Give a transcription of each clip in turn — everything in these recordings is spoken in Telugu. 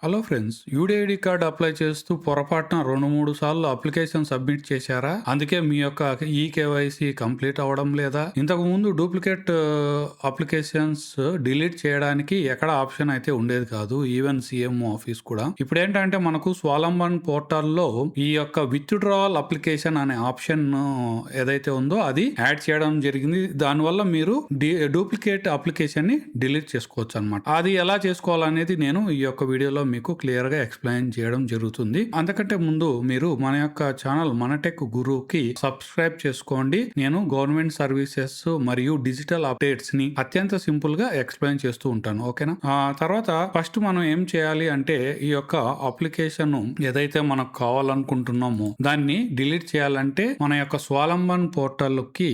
Hello friends, UDID card apply చేస్తూ పొరపాటున 2-3 సార్లు అప్లికేషన్ సబ్మిట్ చేశారా? అందుకే మీ యొక్క కేవైసీ కంప్లీట్ అవ్వడం లేదా? ఇంతకు ముందు డూప్లికేట్ అప్లికేషన్స్ డిలీట్ చేయడానికి ఎక్కడ ఆప్షన్ అయితే ఉండేది కాదు, ఈవెన్ సీఎం ఆఫీస్ కూడా. ఇప్పుడు ఏంటంటే మనకు స్వాలంబన్ పోర్టల్లో ఈ యొక్క విత్డ్రావల్ అప్లికేషన్ అనే ఆప్షన్ ఏదైతే ఉందో అది యాడ్ చేయడం జరిగింది. దానివల్ల మీరు డూప్లికేట్ అప్లికేషన్ ని డిలీట్ చేసుకోవచ్చు అనమాట. అది ఎలా చేసుకోవాలనేది నేను ఈ యొక్క వీడియోలో మీకు క్లియర్ గా ఎక్స్ప్లెయిన్ చేయడం జరుగుతుంది. అంతకంటే ముందు మీరు మన యొక్క ఛానల్ మనటెక్ గురుకి సబ్స్క్రైబ్ చేసుకోండి. నేను గవర్నమెంట్ సర్వీసెస్ మరియు డిజిటల్ అప్డేట్స్ ని అత్యంత సింపుల్ గా ఎక్స్ప్లెయిన్ చేస్తూ ఉంటాను. ఓకేనా? తర్వాత ఫస్ట్ మనం ఏం చేయాలి అంటే ఈ యొక్క అప్లికేషన్ ఏదైతే మనకు కావాలనుకుంటున్నామో దాన్ని డిలీట్ చేయాలంటే మన యొక్క స్వాలంబన్ పోర్టల్ కి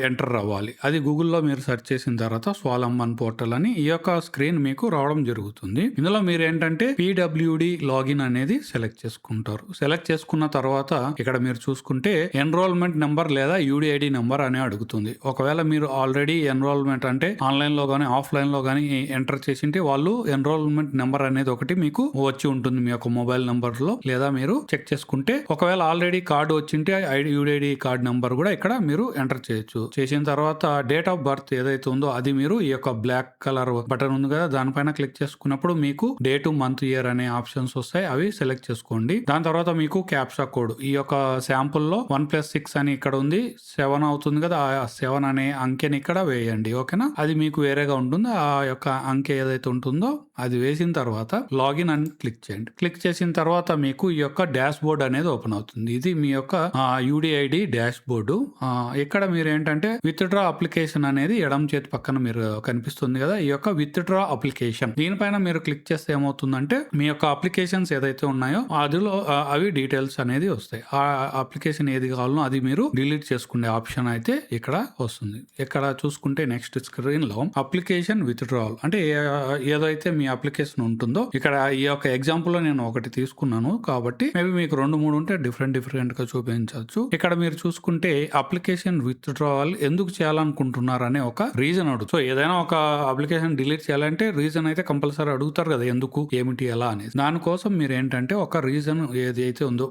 ఎంటర్ అవ్వాలి. అది గూగుల్లో మీరు సెర్చ్ చేసిన తర్వాత స్వాలంబన్ పోర్టల్ అని ఈ యొక్క స్క్రీన్ మీకు రావడం జరుగుతుంది. ఇందులో మీరు ఏంటంటే PWD లాగిన్ అనేది సెలెక్ట్ చేసుకుంటారు. సెలెక్ట్ చేసుకున్న తర్వాత ఇక్కడ మీరు చూసుకుంటే ఎన్రోల్మెంట్ నెంబర్ లేదా UDID నెంబర్ అని అడుగుతుంది. ఒకవేళ మీరు ఆల్రెడీ ఎన్రోల్మెంట్ అంటే ఆన్లైన్ లో గానీ ఆఫ్లైన్ లో గానీ ఎంటర్ చేసింటే వాళ్ళు ఎన్రోల్మెంట్ నెంబర్ అనేది ఒకటి మీకు వచ్చి ఉంటుంది మీ యొక్క మొబైల్ నెంబర్ లో, లేదా మీరు చెక్ చేసుకుంటే ఒకవేళ ఆల్రెడీ కార్డు వచ్చింటే UDID కార్డ్ నెంబర్ కూడా ఇక్కడ మీరు ఎంటర్ చేయొచ్చు. చేసిన తర్వాత డేట్ ఆఫ్ బర్త్ ఏదైతే ఉందో అది మీరు ఈ యొక్క బ్లాక్ కలర్ బటన్ ఉంది కదా దానిపైన క్లిక్ చేసుకున్నప్పుడు మీకు డేట్, మంత్, ఇయర్ అనే ఆప్షన్స్ వస్తాయి. అవి సెలెక్ట్ చేసుకోండి. దాని తర్వాత మీకు క్యాప్చా కోడ్ ఈ యొక్క శాంపుల్ లో 1+6 అని ఇక్కడ ఉంది, 7 అవుతుంది కదా, ఆ 7 అనే అంకెని ఇక్కడ వేయండి. ఓకేనా? అది మీకు వేరేగా ఉంటుంది. ఆ యొక్క అంకె ఏదైతే ఉంటుందో అది వేసిన తర్వాత లాగిన్ అని క్లిక్ చేయండి. క్లిక్ చేసిన తర్వాత మీకు ఈ యొక్క డాష్ బోర్డ్ అనేది ఓపెన్ అవుతుంది. ఇది మీ యొక్క UDID డాష్ బోర్డు. ఇక్కడ మీరు ఏంటంటే విత్డ్రా అప్లికేషన్ అనేది ఎడమ చేతి పక్కన మీరు కనిపిస్తుంది కదా, ఈ యొక్క విత్డ్రా అప్లికేషన్ దీనిపైన మీరు క్లిక్ చేస్తే ఏమవుతుందంటే మీ యొక్క అప్లికేషన్స్ ఏదైతే ఉన్నాయో అందులో అవి డీటెయిల్స్ అనేది వస్తాయి. ఆ అప్లికేషన్ ఏది కావాలో అది మీరు డిలీట్ చేసుకునే ఆప్షన్ అయితే ఇక్కడ వస్తుంది. ఇక్కడ చూసుకుంటే నెక్స్ట్ స్క్రీన్ లో అప్లికేషన్ విత్డ్రావల్ అంటే ఏదైతే మీ అప్లికేషన్ ఉంటుందో ఇక్కడ ఈ యొక్క ఎగ్జాంపుల్ లో నేను ఒకటి తీసుకున్నాను కాబట్టి మేబీ మీకు 2-3 ఉంటే డిఫరెంట్ గా చూపించవచ్చు. ఇక్కడ మీరు చూసుకుంటే అప్లికేషన్ విత్డ్రావల్ ఎందుకు చేయాలనుకుంటున్నారు అనే ఒక రీజన్ అడుగు. సో ఏదైనా ఒక అప్లికేషన్ డిలీట్ చేయాలంటే రీజన్ అయితే కంపల్సరీ అడుగుతారు కదా, ఎందుకు, ఏమిటి, ఎలా అనేది. దానికోసం మీరు ఏంటంటే ఒక రీజన్ ఏదైతే ఉందో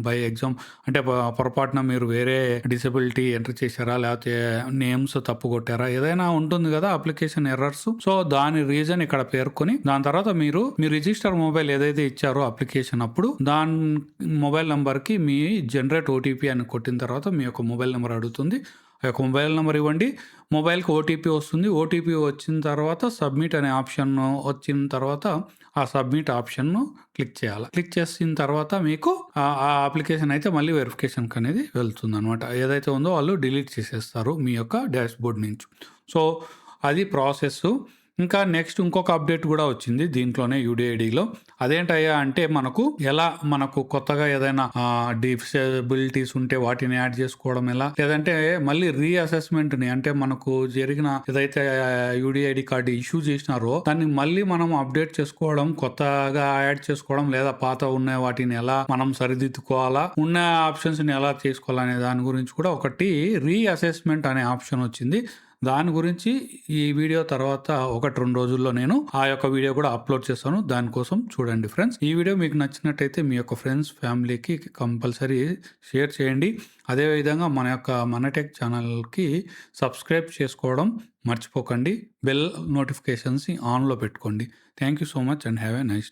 బై ఎగ్జామ్ అంటే పొరపాటున మీరు వేరే డిసెబిలిటీ ఎంటర్ చేశారా, లేకపోతే నేమ్స్ తప్పు కొట్టారా, ఏదైనా ఉంటుంది కదా అప్లికేషన్ ఎర్రర్స్. సో దాని రీజన్ ఇక్కడ పేర్కొని దాని తర్వాత మీరు మీ రిజిస్టర్ మొబైల్ ఏదైతే ఇచ్చారో అప్లికేషన్ అప్పుడు దాని మొబైల్ నెంబర్ కి మీ జనరేట్ OTP అని కొట్టిన తర్వాత మీ యొక్క మొబైల్ నెంబర్ అడుగుతుంది. ఆ యొక్క మొబైల్ నెంబర్ ఇవ్వండి. మొబైల్కి OTP వస్తుంది. OTP వచ్చిన తర్వాత సబ్మిట్ అనే ఆప్షన్ వచ్చిన తర్వాత ఆ సబ్మిట్ ఆప్షన్ను క్లిక్ చేయాలి. క్లిక్ చేసిన తర్వాత మీకు ఆ అప్లికేషన్ అయితే మళ్ళీ వెరిఫికేషన్కి అనేది వెళ్తుంది అనమాట. ఏదైతే ఉందో వాళ్ళు డిలీట్ చేసేస్తారు మీ యొక్క డాష్ బోర్డ్ నుంచి. సో అది ప్రాసెస్. ఇంకా నెక్స్ట్ ఇంకొక అప్డేట్ కూడా వచ్చింది దీంట్లోనే UDIDలో. అదేంటయ్యా అంటే మనకు కొత్తగా ఏదైనా డిసెబిలిటీస్ ఉంటే వాటిని యాడ్ చేసుకోవడం ఎలా, లేదంటే మళ్ళీ రీఅసెస్మెంట్ ని అంటే మనకు జరిగిన ఏదైతే UDID కార్డు ఇష్యూ చేసినారో దాన్ని మళ్ళీ మనం అప్డేట్ చేసుకోవడం, కొత్తగా యాడ్ చేసుకోవడం, లేదా పాత ఉన్న వాటిని ఎలా మనం సరిదిద్దుకోవాలా, ఉన్న ఆప్షన్స్ ని ఎలా చేసుకోవాలనే దాని గురించి కూడా ఒకటి రీఅసెస్మెంట్ అనే ఆప్షన్ వచ్చింది. దాని గురించి ఈ వీడియో తర్వాత 1-2 రోజుల్లో నేను ఆ యొక్క వీడియో కూడా అప్లోడ్ చేస్తాను. దానికోసం చూడండి ఫ్రెండ్స్. ఈ వీడియో మీకు నచ్చినట్టయితే మీ యొక్క ఫ్రెండ్స్, ఫ్యామిలీకి కంపల్సరీ షేర్ చేయండి. అదేవిధంగా మనటెక్ ఛానల్కి సబ్స్క్రైబ్ చేసుకోవడం మర్చిపోకండి. బెల్ నోటిఫికేషన్స్ ఆన్లో పెట్టుకోండి. Thank you so much and have a nice